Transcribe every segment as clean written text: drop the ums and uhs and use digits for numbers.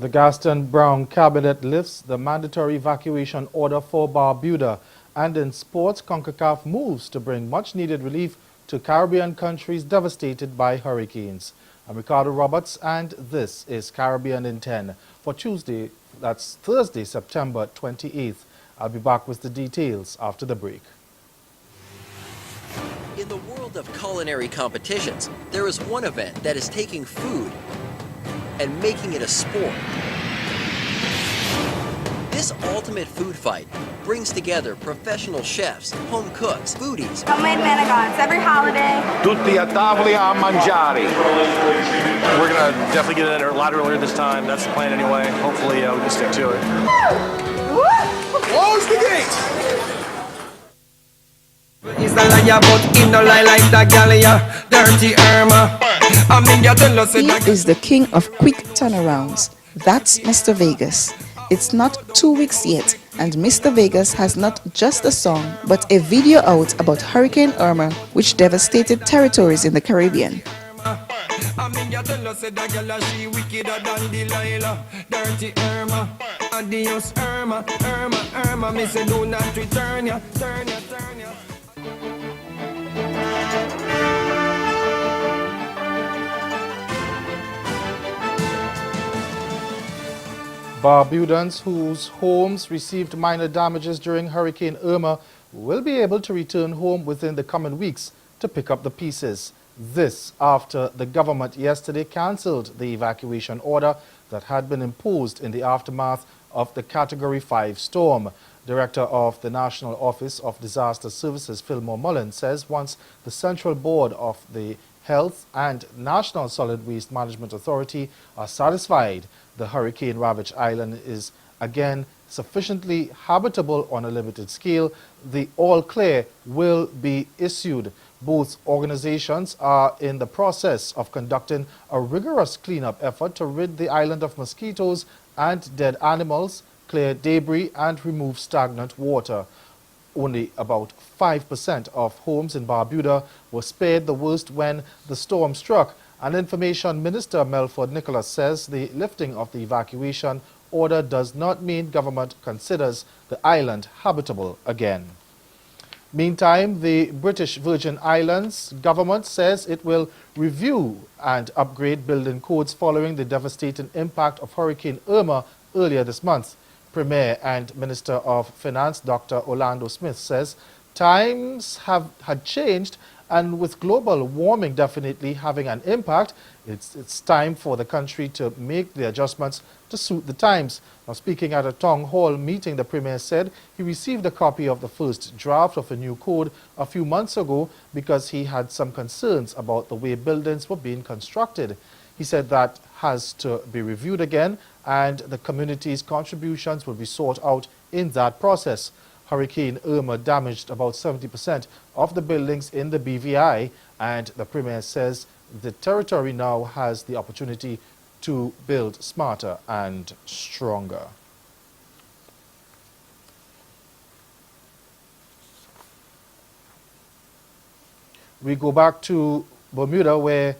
The Gaston Brown cabinet lifts the mandatory evacuation order for Barbuda, and in sports, CONCACAF moves to bring much-needed relief to Caribbean countries devastated by hurricanes. I'm Ricardo Roberts, and this is Caribbean in 10 for Tuesday, that's Thursday, September 28th. I'll be back with the details after the break. In the world of culinary competitions, there is one event that is taking food and making it a sport. This ultimate food fight brings together professional chefs, home cooks, foodies. Homemade manigons every holiday. Tutti a tavoli a mangiare. We're going to definitely get in a lot earlier this time. That's the plan anyway. Hopefully we can stick to it. Close the gate! Is the liar, but in no lie like that gallia, dirty Irma. He is the king of quick turnarounds. That's Mr. Vegas. It's not 2 weeks yet, and Mr. Vegas has not just a song, but a video out about Hurricane Irma, which devastated territories in the Caribbean. Dirty Irma, adios Irma, Irma, Irma, me say do not return ya, turn ya, turn ya. Barbudans whose homes received minor damages during Hurricane Irma will be able to return home within the coming weeks to pick up the pieces. This after the government yesterday cancelled the evacuation order that had been imposed in the aftermath of the Category 5 storm. Director of the National Office of Disaster Services, Fillmore Mullen, says once the Central Board of the Health and National Solid Waste Management Authority are satisfied the hurricane-ravaged island is again sufficiently habitable on a limited scale, the all clear will be issued. Both organizations are in the process of conducting a rigorous cleanup effort to rid the island of mosquitoes and dead animals, clear debris, and remove stagnant water. Only about 5% of homes in Barbuda were spared the worst when the storm struck. And Information Minister Melford Nicholas says the lifting of the evacuation order does not mean government considers the island habitable again. Meantime, the British Virgin Islands government says it will review and upgrade building codes following the devastating impact of Hurricane Irma earlier this month. Premier and Minister of Finance Dr. Orlando Smith says times had changed, and with global warming definitely having an impact, it's time for the country to make the adjustments to suit the times. Now, speaking at a town hall meeting, the Premier said he received a copy of the first draft of a new code a few months ago because he had some concerns about the way buildings were being constructed. He said that has to be reviewed again, and the community's contributions will be sought out in that process. Hurricane Irma damaged about 70% of the buildings in the BVI, and the Premier says the territory now has the opportunity to build smarter and stronger. We go back to Bermuda where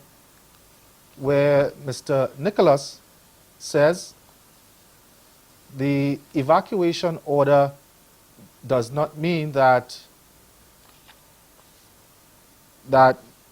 Mr. Nicholas says the evacuation order does not mean that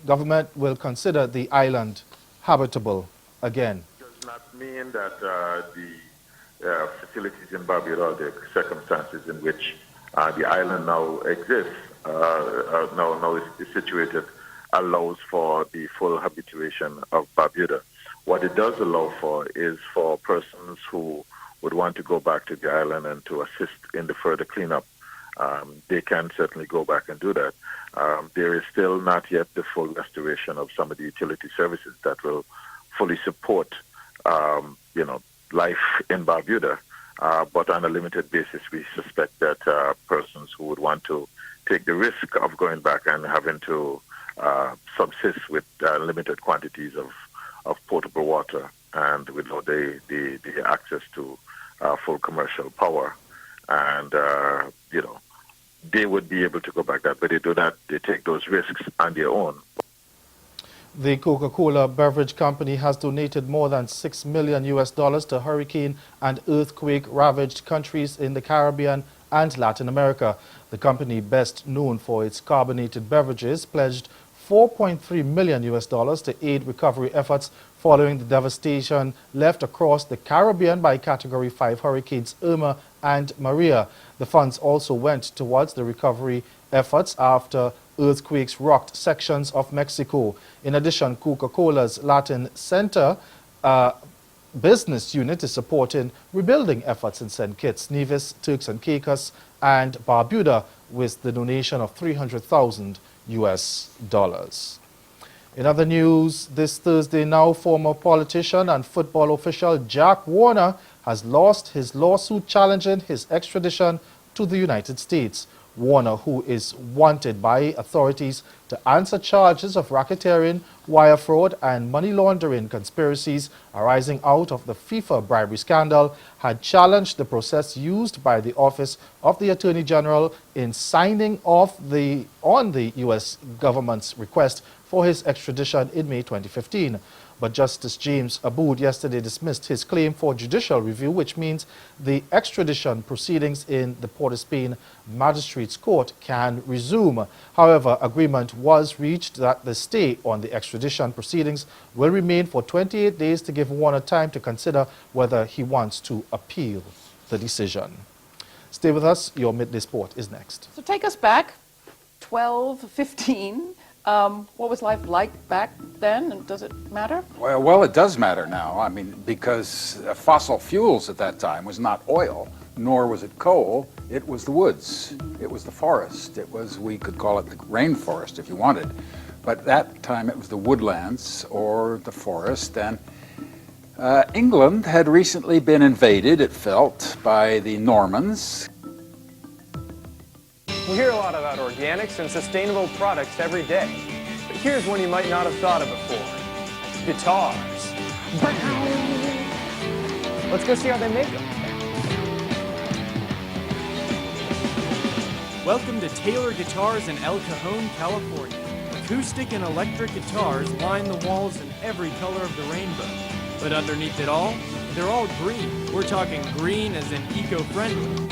government will consider the island habitable again. It does not mean that the facilities in Barbuda, the circumstances in which the island now exists, now is situated, allows for the full habituation of Barbuda. What it does allow for is for persons who would want to go back to the island and to assist in the further cleanup. They can certainly go back and do that. There is still not yet the full restoration of some of the utility services that will fully support, life in Barbuda. But on a limited basis, we suspect that persons who would want to take the risk of going back and having to subsist with limited quantities of potable water and without the access to full commercial power, and they would be able to go back that, but they do not. They take those risks on their own. The Coca-Cola beverage company has donated more than $6 million to hurricane and earthquake-ravaged countries in the Caribbean and Latin America. The company, best known for its carbonated beverages, pledged $4.3 million to aid recovery efforts following the devastation left across the Caribbean by Category 5 hurricanes Irma and Maria. The funds also went towards the recovery efforts after earthquakes rocked sections of Mexico. In addition, Coca-Cola's Latin Center business unit is supporting rebuilding efforts in St. Kitts, Nevis, Turks and Caicos, and Barbuda with the donation of $300,000. In other news, this Thursday now, former politician and football official Jack Warner has lost his lawsuit challenging his extradition to the United States. Warner, who is wanted by authorities to answer charges of racketeering, wire fraud and money laundering conspiracies arising out of the FIFA bribery scandal, had challenged the process used by the Office of the Attorney General in signing off on the U.S. government's request for his extradition in May 2015. But Justice James Abood yesterday dismissed his claim for judicial review, which means the extradition proceedings in the Port of Spain Magistrates Court can resume. However, agreement was reached that the stay on the extradition proceedings will remain for 28 days to give Warner time to consider whether he wants to appeal the decision. Stay with us. Your Midday Sport is next. So take us back, 12, 15. What was life like back then, and does it matter? Well, it does matter now. I mean, because fossil fuels at that time was not oil, nor was it coal. It was the woods. It was the forest. It was, we could call it the rainforest if you wanted. But that time it was the woodlands or the forest. And England had recently been invaded, it felt, by the Normans. We hear a lot about organics and sustainable products every day. But here's one you might not have thought of before. Guitars. Let's go see how they make them. Welcome to Taylor Guitars in El Cajon, California. Acoustic and electric guitars line the walls in every color of the rainbow. But underneath it all, they're all green. We're talking green as in eco-friendly.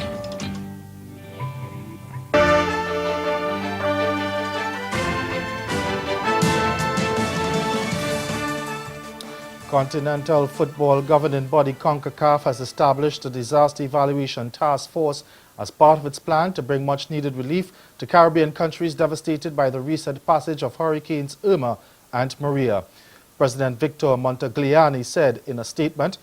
Continental football governing body CONCACAF has established a disaster evaluation task force as part of its plan to bring much-needed relief to Caribbean countries devastated by the recent passage of hurricanes Irma and Maria. President Victor Montagliani said in a statement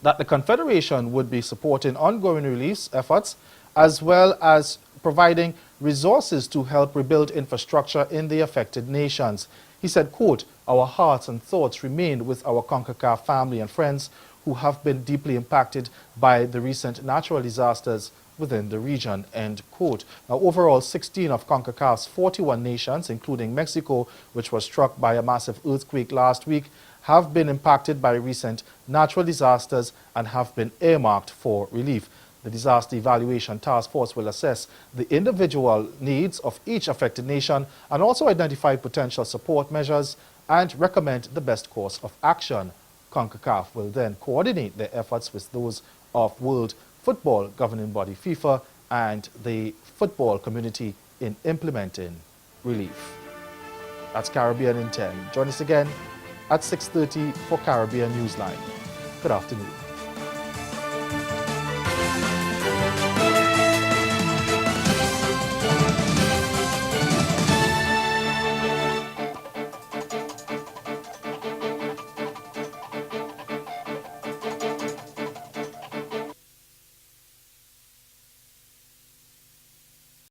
that the Confederation would be supporting ongoing relief efforts as well as providing resources to help rebuild infrastructure in the affected nations. He said, quote, "Our hearts and thoughts remain with our CONCACAF family and friends who have been deeply impacted by the recent natural disasters within the region," end quote. Now, overall, 16 of CONCACAF's 41 nations, including Mexico, which was struck by a massive earthquake last week, have been impacted by recent natural disasters and have been earmarked for relief. The Disaster Evaluation Task Force will assess the individual needs of each affected nation and also identify potential support measures and recommend the best course of action. CONCACAF will then coordinate their efforts with those of World Football governing body FIFA and the football community in implementing relief. That's Caribbean in 10. Join us again at 6:30 for Caribbean Newsline. Good afternoon.